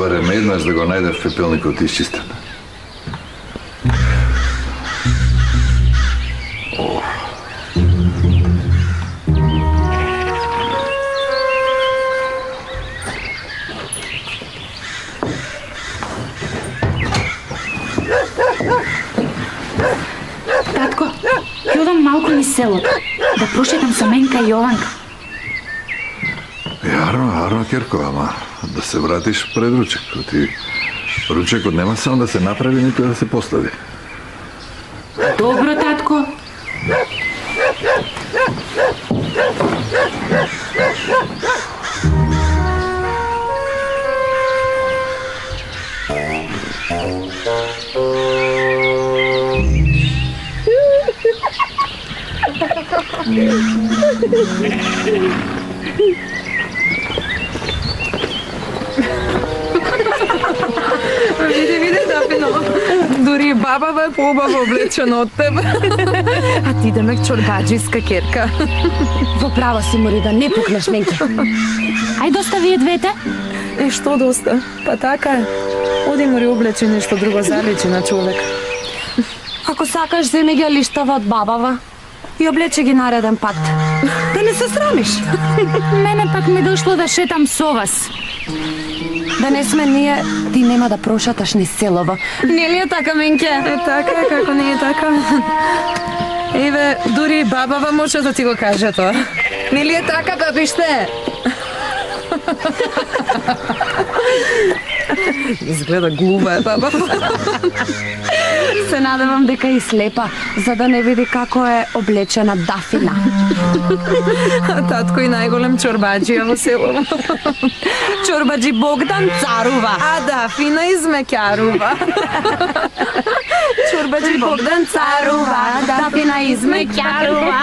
Барем еднаш да го најдев пепелникот исчистен. Татко, ќе одам малку низ селото, да прошетам со Менка и Јованка. Јарно, Керко, ама да се вратиш пред ручек. Ти ручекот нема само да се направи, ниту да се постави. Добро, татко. Види, Дафино. Дури бабава е поубаво облечена од тебе. А ти демек чорбаджиска керка. Во право си, Морида, не пукнеш, Менке. Ај доста вие двете. Што доста? Па така е. Оди, Мори, облечи нешто друго, заличи на човек. Ако сакаш, земи ги лиштава од бабава и облечи ги нареден пат. Да не се срамиш. Мене пак ми дошло да шетам со вас. Да не сме ние, ти нема да прошаташ ни селово. Не ли е така, Менке? Така е, како не е така. Еве, дури бабава може да ти го каже тоа. Не ли е така, бабиште? Изгледа глуба е бабава. Се надевам дека и слепа, за да не види како е облечена Дафина. Татко и најголем чорбаджија во село. Чорбаджи Богдан царува. А Дафина измекјарува. Чорбаджи Богдан царува, Дафина измекјарува.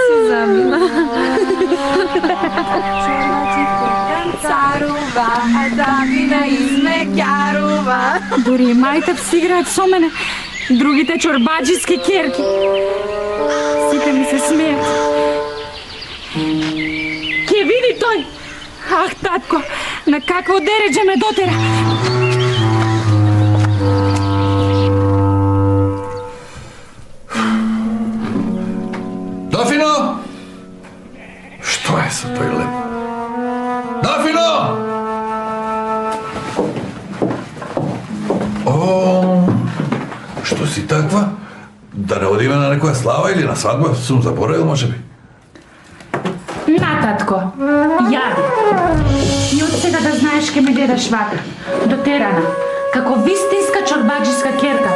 Се замина. Чорбаджи Богдан царува, Дафина измекјарува. Дури и мајте си играат со мене, другите чорбаджиски керки. Сите ми се смеат. Ке види тој! Ах, татко, на какво дередже ме дотера! Дафино! Што е со тој леп? Дафино! Што си таква? Да не одиме на некоја слава или на свадба? Сум заборавил, можеби. На, татко, јади. И од сега да знаеш ке ме гледаш вака, дотерана, како вистинска чорбаджиска керка,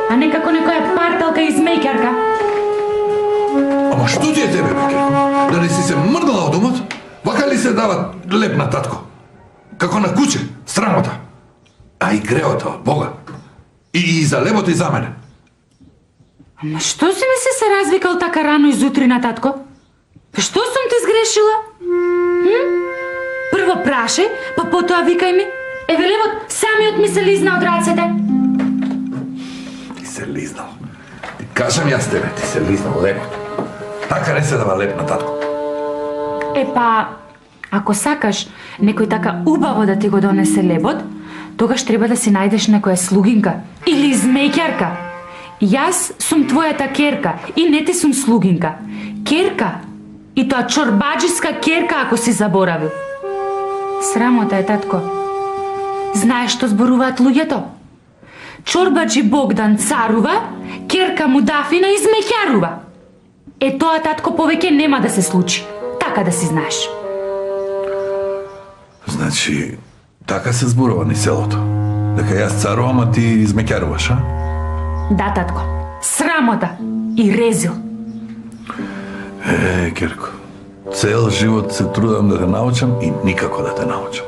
а не како некоја парталка и змејкарка. Ама што ти е тебе, бе, Керко? Да не си се мрдала од домот? Вака ли се дава леп на татко? Како на куче, срамота. А и греота од Бога. И за лебото и за мене. Ама што си ми се развикал така рано изутрина, татко? Што сум те сгрешила? Прво прашај, па потоа викај ми. Еве левот самиот ми се лизна од рацете. Ти се лизнал. Ти кажам јас тебе, ти се лизнал лебот. Така не се дава леп на татко. Епа, ако сакаш некој така убаво да ти го донесе лебот, тогаш треба да си најдеш некоја слугинка или змејкарка. Јас сум твојата керка и не ти сум слугинка. Керка, и тоа чорбаджиска керка ако си заборавил. Срамота е, татко. Знаеш што зборуваат луѓето? Чорбаджи Богдан царува, керка му Дафина измеќарува. Е тоа, татко, повеќе нема да се случи. Така да си знаеш. Значи, така се зборува ни селото. Дека јас царувам, а ти измеќаруваш, а? Да, татко. Срамота и резил. Керко, цел живот се трудам да те научам и никако да те научам.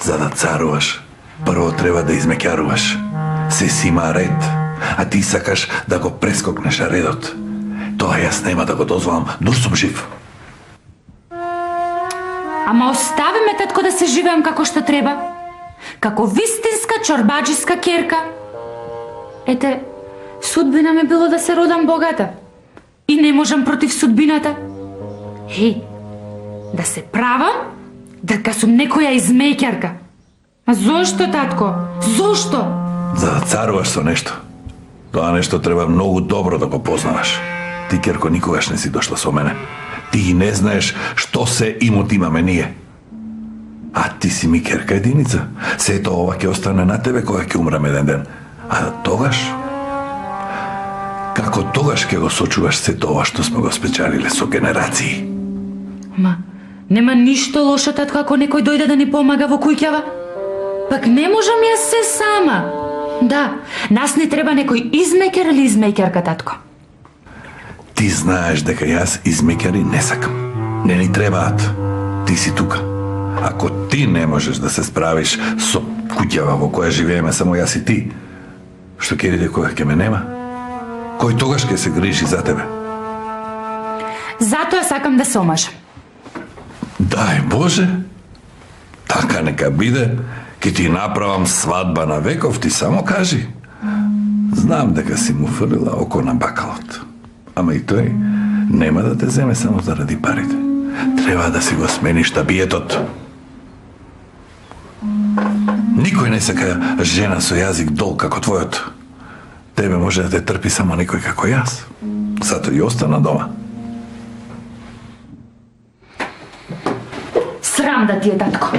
За да царуваш, прво треба да измеќаруваш. Се си има ред, а ти сакаш да го прескокнеш редот. Тоа јас нема да го дозволам, дур сум жив. Ама остави ме, татко, да се живеам како што треба. Како вистинска чорбаджиска керка. Ете, судбина ме било да се родам богата. И не можам против судбината. Хеј, да се правам дека сум некоја измејќарка. А зошто, татко? Зошто? За да царуваш со нешто. Тоа нешто треба многу добро да го познаваш. Ти, керко, никогаш не си дошла со мене. Ти не знаеш што се имот имаме ние. А ти си ми керка единица. Сето ова ќе остане на тебе кога ќе умрам еден ден. А тогаш... Како тогаш ќе го сочуваш сето ова што сме го спечалиле со генерации? Ма, нема ништо лошо, татко, ако некој дојде да ни помага во куќава. Пак не можам јас се сама. Да, нас не треба некој измекер или измекерка, татко. Ти знаеш дека јас измекери не сакам. Не ни требаат. Ти си тука. Ако ти не можеш да се справиш со куќава во која живееме само јас и ти, што ќе иде кога ќе ме нема? Кој тогаш ќе се грижи за тебе? Затоа сакам да се омажам. Дај Боже, така нека биде, ќе ти направам свадба на веков, ти само кажи. Знам дека си му фрлила око на бакалот, ама и тој нема да те земе само заради парите. Треба да си го смениш табиетот. Никој не сака жена со јазик дол како твојот. Тебе може да те трпи само некој како јас. Затоа и остана дома. Срам да ти е, татко.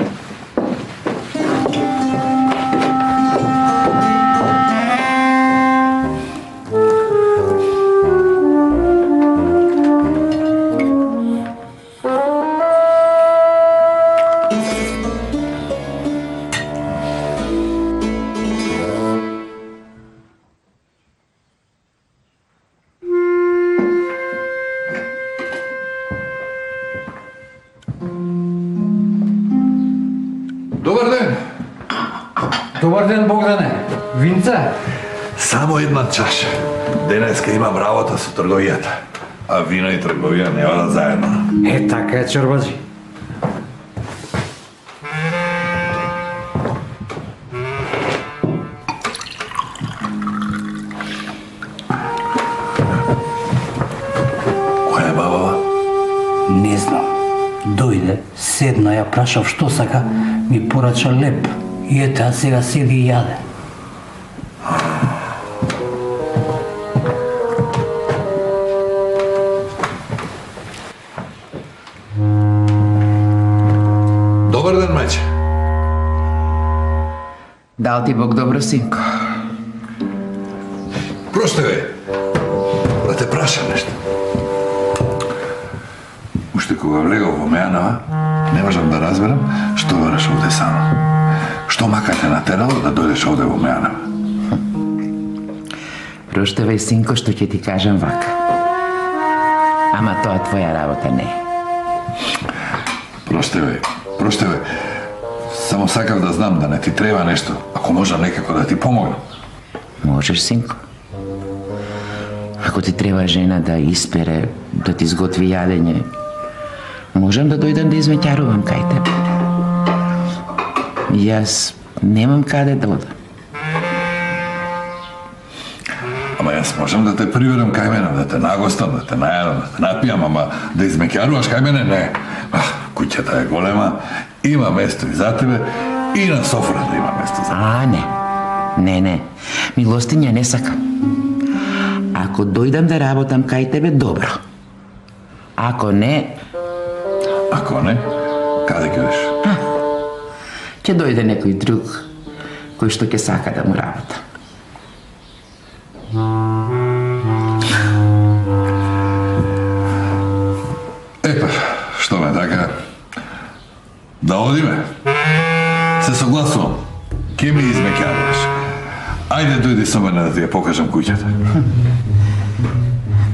Добар ден! Добар ден, Богдане. Винца? Само една чаша. Денеска имам работа со трговијата. А вино и трговија не одат заедно. Е, така е, чорбаджи. Која е бабава? Не знам. Дојде, седна, ја прашав што сака, ми порача леп. И ете, а сега седи и јаде. Добар ден, мајче. Дал ти Бог добро, синко. Простеве, да те прашам нешто. Уште кога влегов во Мејанова, не можам да разберам што бараш овде само. Што макате натерало да дојдеш овде во Мејанова? Проштевај, синко, што ќе ти кажам вака. Ама тоа твоја работа не е. Простеве. Само сакав да знам да не ти треба нешто, ако можам некако да ти помогнам. Можеш, синко. Ако ти треба жена да испере, да ти изготви јадење, можам да дојдам да измеќарувам кај тебе. Јас немам каде да одам. Ама јас можам да те приверам кај мене, да те нагостам, да те најадам, да те напијам, ама да измеќаруваш кај мене, не. Куќата е голема, има место и за тебе, и на софрата има место за тебе. А, не. Не. Милостиња не сакам. Ако дојдам да работам кај тебе, добро. Ако не, каде ќе одиш? ќе дојде некој друг кој што ќе сака да му работа. Епа, што ме така? Да одиме? Се согласувам. Ке ми измеќаруваш. Ајде дојди со мене да ти ја покажам куќата.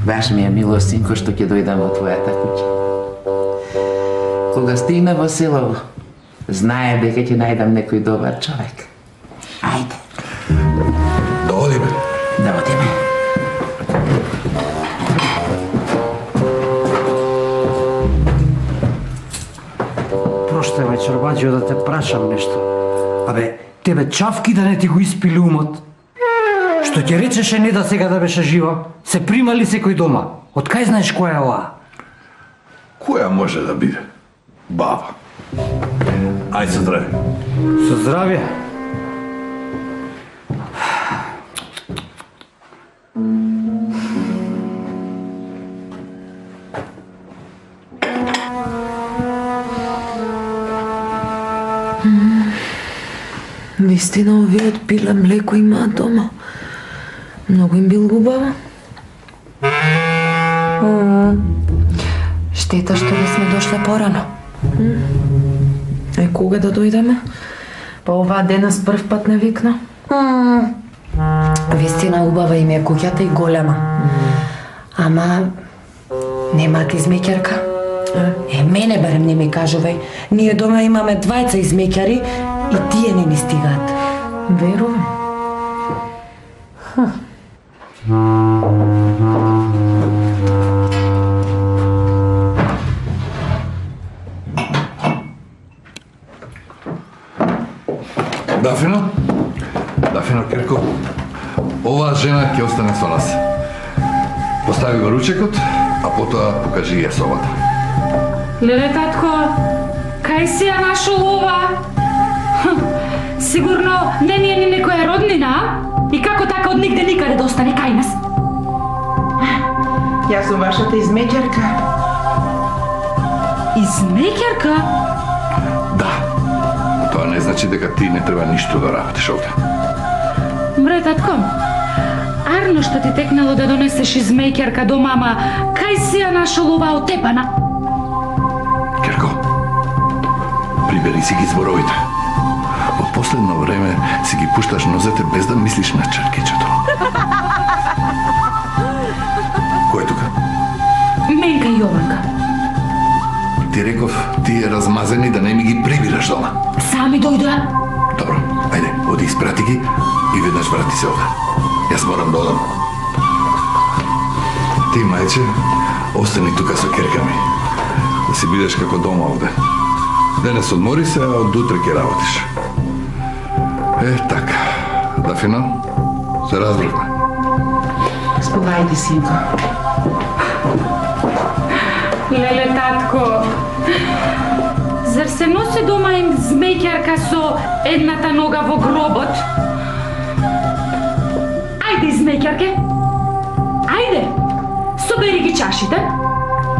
Баш ми е мило, синко, што ќе дојдам во твојата куќа. Кога стигна во село, знаев дека ќе најдам некој добар човек. Ајде. Да одиме. Да одиме. Даđo, да те прашам нешто. Абе, тебе чавки да не ти го испили умот? Што ќе речеше не да сега да беше жива? Се примали секој дома? Од кај знаеш која е оваа? Која може да биде? Баба. Ај со здраве. Со здравје. Вистина, овие пиле млеко имаат дома. Многу им бил убаво. Штета што не сме дошле порано. Кога да дојдеме? Па оваа денес прв пат не викна. Вистина убава им е куќата и голема. Ама немаат измеќарка. Мене барем не ми кажувај. Ние дома имаме двајца измеќари и тие не ни стигаат. Верувам. Дафино Керко, оваа жена ќе остане со нас. Постави го ручекот, а потоа покажи ја собата. Леле, татко, кај си ја нашол ова? Сигурно не ни е ни некоја роднина, а? И како така од нигде никаде да остане кај нас? Јас сум вашата измеќарка. Измеќарка? Да. Тоа не значи дека ти не треба ништо да работиш овде. Бре, татко, арно што ти текнало да донесеш измеќарка до мама, кај си ја нашол оваа отепана? Керко, прибери си ги зборовите. Од последно време си ги пушташ нозете без да мислиш на чаркичето. Кој е тука? Менка и Јованка. Ти реков, тие размазени да не ми ги прибираш дома. Сами дојдоа. Добро, ајде, оди испрати ги и веднаш врати се овде. Јас морам да одам. Ти, мајче, остани тука со керка ми. Да си бидеш како дома овде. Денес одмори се, а од утре ќе работиш. Така. Дафино, се разбравме. Спувајте, синко. Леле, татко, зар се носи дома им змеќарка со едната нога во гробот? Ајде, измеќарке, ајде, собери ги чашите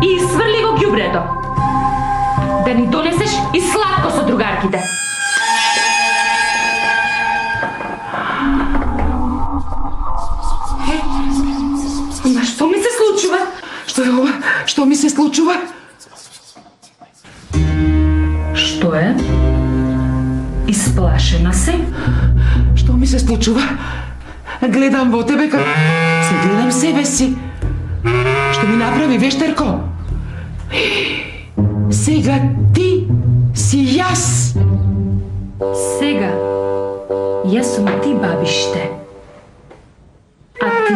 и сврли го ѓубрето. Да ни донесеш и сладко со другарките. Ама што ми се случува? Што е ова? Што ми се случува? Што е? Исплашена си? Што ми се случува? Гледам во тебе како... Се гледам себе си. Што ми направи вештерко? Сега ти си јас. Сега, јас сум ти, бабиште. А ти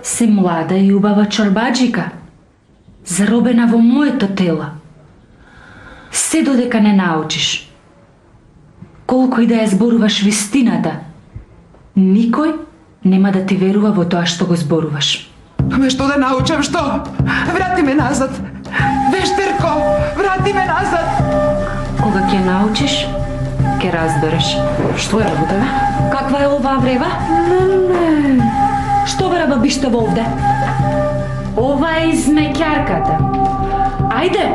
си млада и убава чорбаджика, заробена во моето тело. Се додека не научиш. Колку и да ја зборуваш вистината, никој нема да ти верува во тоа што го зборуваш. Аме што да научам, што? Врати ме назад. Вештерко, врати ме назад. Кога ќе научиш, ќе разбереш. Што е работа? Каква е оваа врева? Што бара бабиште во овде? Ова е измеќарката. Ајде,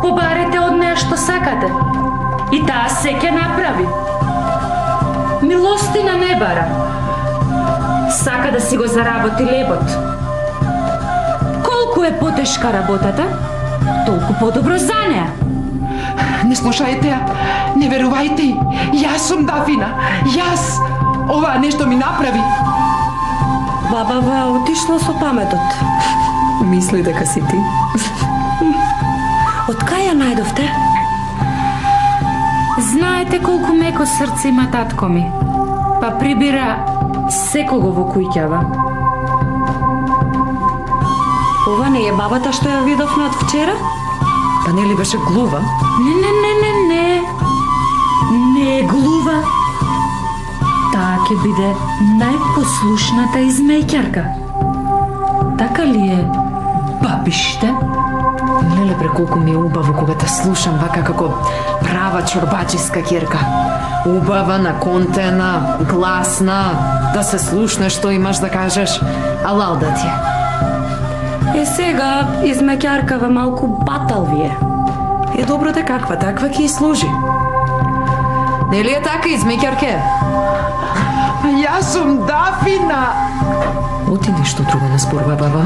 побарете од неа што сакате. И таа се ќе направи. Милостина не бара. Сака да си го заработи лебот. Колку е потешка работата, толку подобро за неа. Не слушајте ја, не верувајте ѝ. Јас сум Дафина, јас. Ова нешто ми направи. Бабава отишла со паметот. Мисли дека си ти. Од кај ја најдовте? Знаете колку меко срце има татко ми, па прибира секого во куќава. Ова не е бабата што ја видовме од вчера? Па нели беше глува? Не. теглува, таа ќе биде најпослушната измеќарка. Така ли е, бабиште? Леле бре, колку ми е убаво кога те слушам вака како права чорбаџиска ќерка. Убава, наконтена, гласна, да се слушне што имаш да кажеш, алал да ти е. Сега измеќаркава малку батал ви е. Добро да каква, таква ќе и служи. Нели е така, измеќарке? Јас сум Дафина. Оти ништо друго не спорва, баба.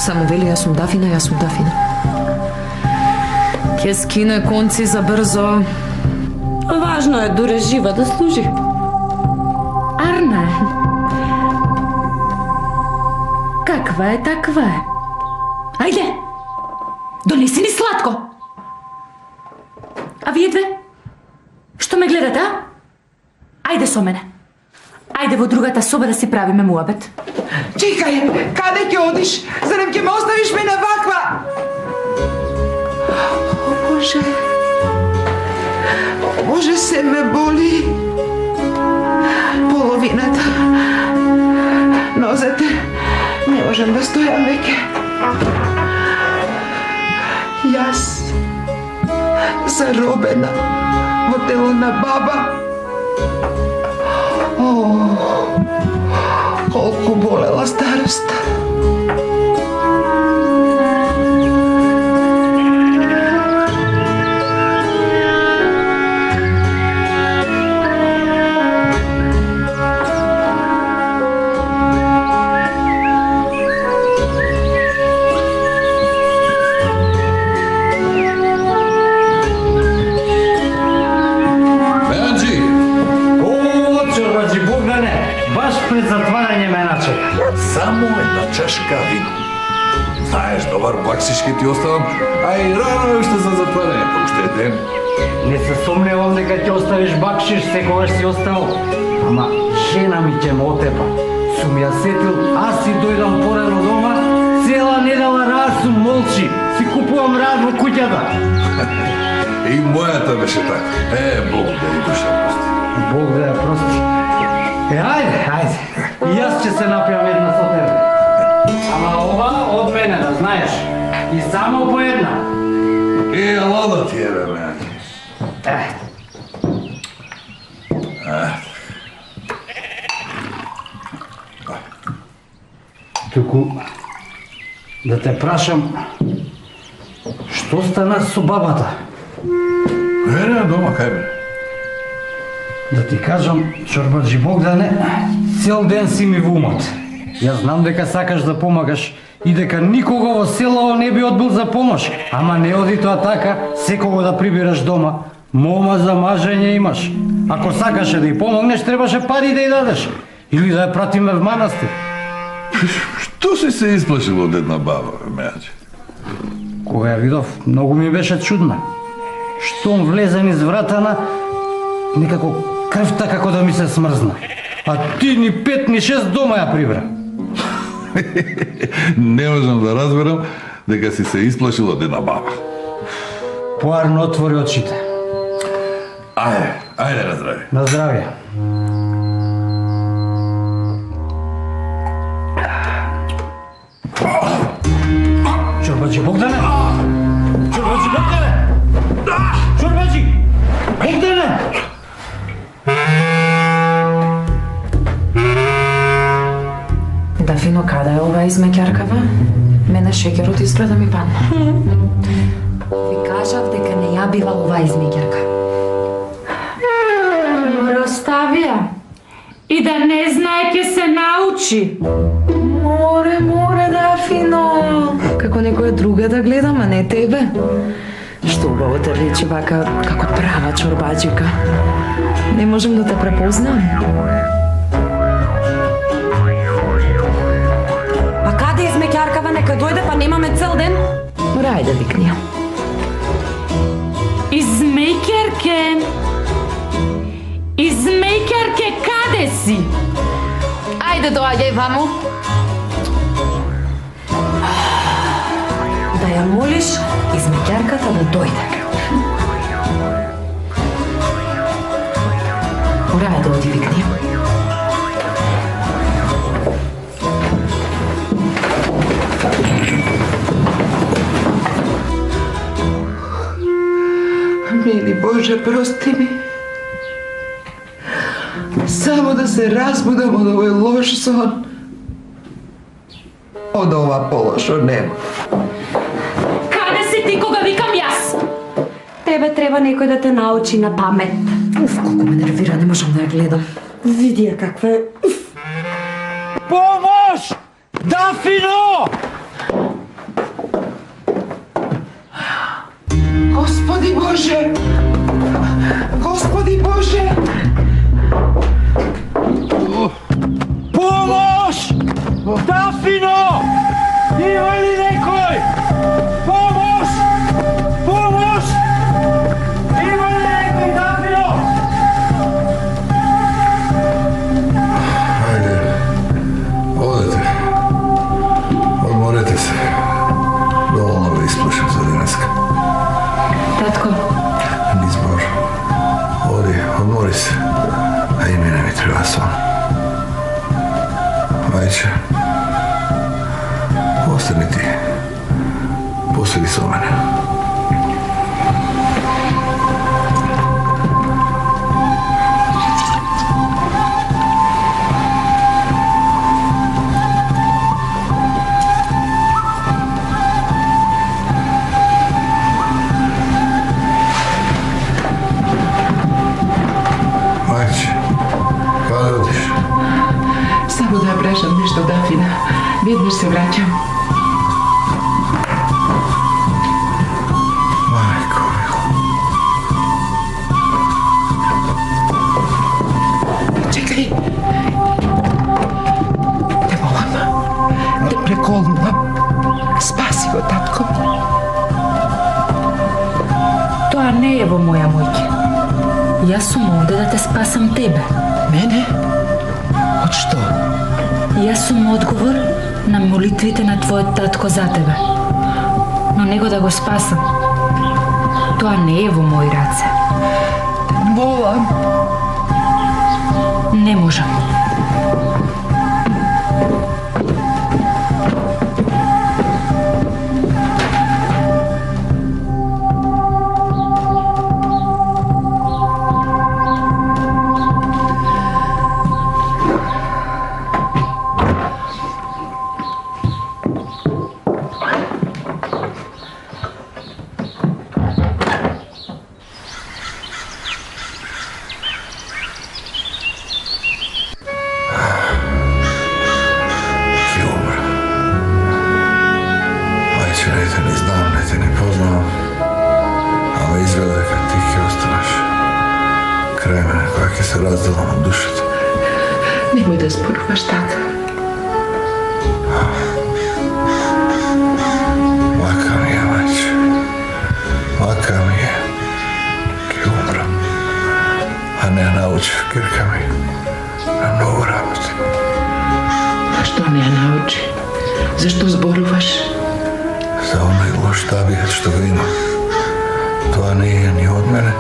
Само вели, јас сум Дафина, јас сум Дафина. Ке скине конци за брзо. Важно е дуре жива да служи. Арна е. Каква е, таква е. Ајде, донеси ни сладко. А вие две? Што ме гледате, а? Ајде со мене. Ајде во другата соба да си правиме муабет. Чекај, каде ќе одиш? Зарем ќе ме оставиш мене ваква? О, Боже. О, Боже, се ме боли. Половината. Нозете. Не можам да стојам веќе. Јас заробена во тело на баба. О, колку болела староста. Пред затварање ме начека. Само една чашка вино. Знаеш, добар баксишки ти оставам, а и рано е уште за затварање, па уште е ден. Не се сомневам дека ќе оставиш бакшиш секогаш си оставил. Ама жена ми ќе ме отепа. Сум ја сетил, аз си дојдам порано дома, цела недела раз сум молчи, си купувам рад во куќата. И мојата беше така. Бог да и душа прости. Бог да ја прости. Ајде. И јас ќе се напијам една со тебе. Ама ова од мене, да знаеш. И само по една. Ала ти е, бе, мене. Туку да те прашам, што стана со бабата? Не, дома, кај бе? Да ти кажам, чорбаџи Богдане, цел ден си ми во умот. Јас знам дека сакаш да помагаш и дека никого во село не би одбил за помош. Ама не оди тоа така, секого да прибираш дома. Мома за мажење имаш. Ако сакаше да ја помогнеш, требаше пари да ја дадеш. Или да ја пратиме в манастир. Што си се исплашил од една баба, бе, мејаџи? Кога ја видов, многу ми беше чудна. Штом влезе низ вратана, некако крвта како да ми се смрзна. А ти ни 5 ни 6 дома ја прибра. Не можам да разберам дека си се исплашил од една баба. Поарно отвори очите. Ајде на здравје. На здравје. Чорбаџи Богдане! Чорбаџи Богдане! Чорбаџи Богдане! Дафино, каде е ова измеќаркава? Мене шеќерот изгледа ми падна. Ви кажав дека не ја бива ова измеќарка. Море остави ја. И да не знае ќе се научи. Море, Дафино. Како некоја друга да гледам, а не тебе. Што убаво те личи вака, како права чорбаџика. Не можам да те препознам. Па каде измеќаркава, нека дојде, па немаме цел ден? Рајде, викни ја. Измеќарке! Измеќарке, каде си? Ајде, доаѓај ваму. Да ја молиш измеќарката да дојде. Боже, прости ми. Само да се разбудам од овој лош сон. Од ова полошо нема. Каде си ти кога викам јас? Тебе треба некој да те научи на памет. Уф, колку ме нервира, не можам да ја гледам. Види ја каква е. Помош! Дафино! Господи Боже! Господи Боже! Помош! Дафино! Има ли некој? Помош! Помош! Има ли некој, Дафино? Ајде, одете. Одморете се. Доволно ви исплушам за денеска. Татко, Ни збор. Оди, одмори се. А и мене ми треба сон. Мајче, остани ти. Поседи со мене. Мајче, каде одиш? Само да ја прашам нешто, Дафина. Веднаш се враќам. Мајко мила. Чекај. Те молам. Те преколнувам. Спаси го, татко. тоа не е во моја моќ. Јас сум овде да те спасам тебе. Мене? Од што? Јас сум одговор на молитвите на твојот татко за тебе. Но него да го спасам, тоа не е во мои раце. Молам. Не можам. Немој да зборуваш така. Лака ми е, мајче. Лака ми е. Ке умрам. А не ја научив кирка ми на многу работи. А што не ја научи? Зашто зборуваш? За онај лош табијат што го има. Тоа не е ни од мене,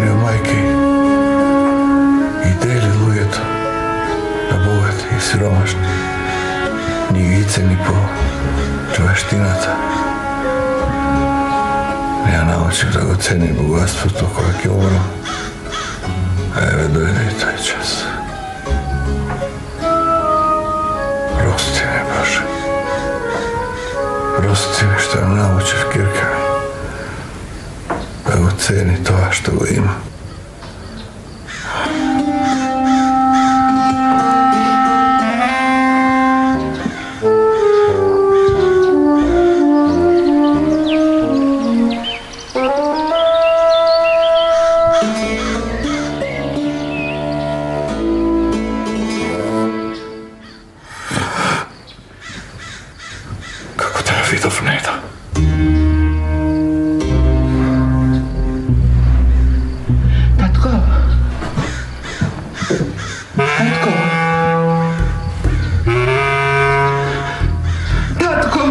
ни од мајки. И дели луѓето на богати и сиромашни. Ни ги цени по човештината. Не ја научив да го цени богатството кога ќе умрам. А еве дојде и тој час. Прости ме, Боже. Прости ме што ја научив кирка ми да го цени тоа што го има. Како те ја видов неда? Татко. Татко. Татко.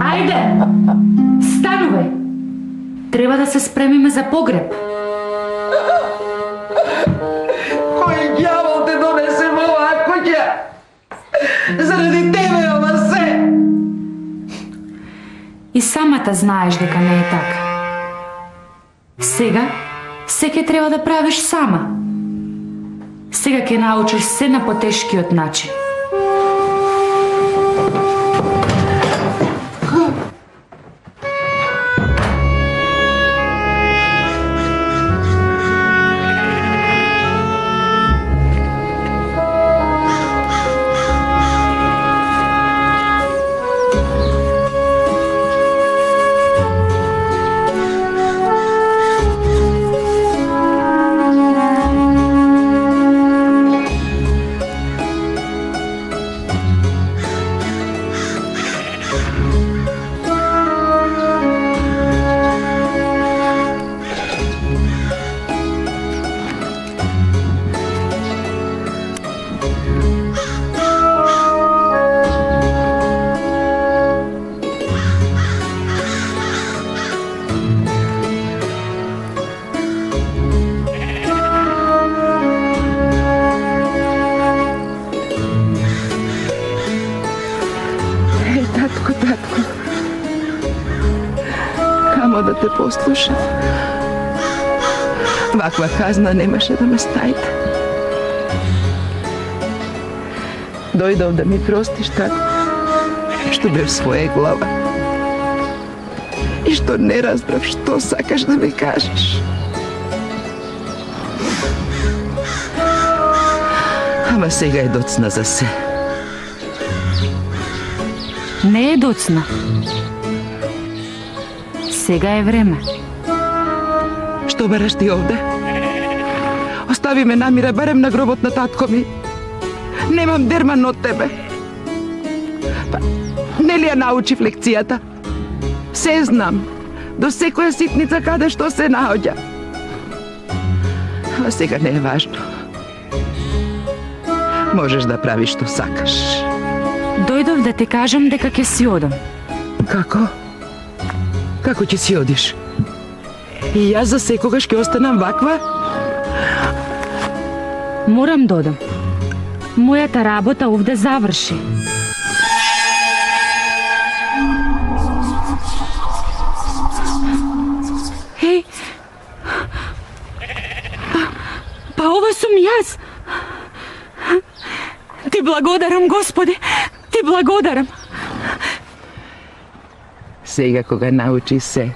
Ајде! Станувај! Треба да се спремиме за погреб. Заради тебе ова се. И самата знаеш дека не е така. Сега, се ќе треба да правиш сама. Сега ќе научиш се на потешкиот начин. Татко, камо да те послушам. Ваква казна немаше да ме стаите. Дојдов да ми простиш, татко, што бев своја глава и што не разбрав што сакаш да ми кажеш. Ама сега е доцна за се. Не е доцна. Сега е време. Што бараш ти овде? Остави ме намира барем на гробот на татко ми. Немам дерман од тебе. Па, не ли ја научив лекцијата? Се знам. До секоја ситница каде што се наоѓа. А сега не е важно. Можеш да правиш што сакаш. Дојдов да ти кажам дека ќе си одам. Како? Како ќе си одиш? И јас за секогаш ќе останам ваква? Морам да одам. Мојата работа овде заврши. Еј! Па ова сум јас! Ти благодарам, Господи! Ти благодарам! Сега кога научи се,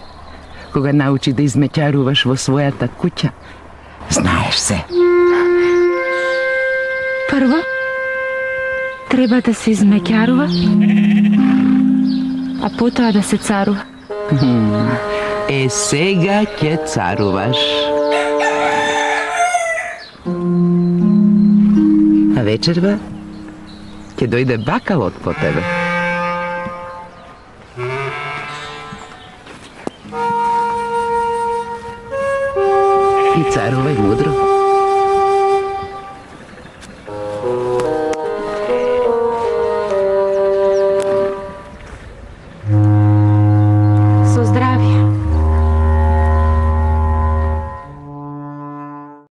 кога научи да измеќаруваш во својата куќа, знаеш се. Прво, треба да се измеќарува, а потоа да се царува. Е, сега ќе царуваш. А вечерва ќе дојде бакалот по тебе. И царувај мудро.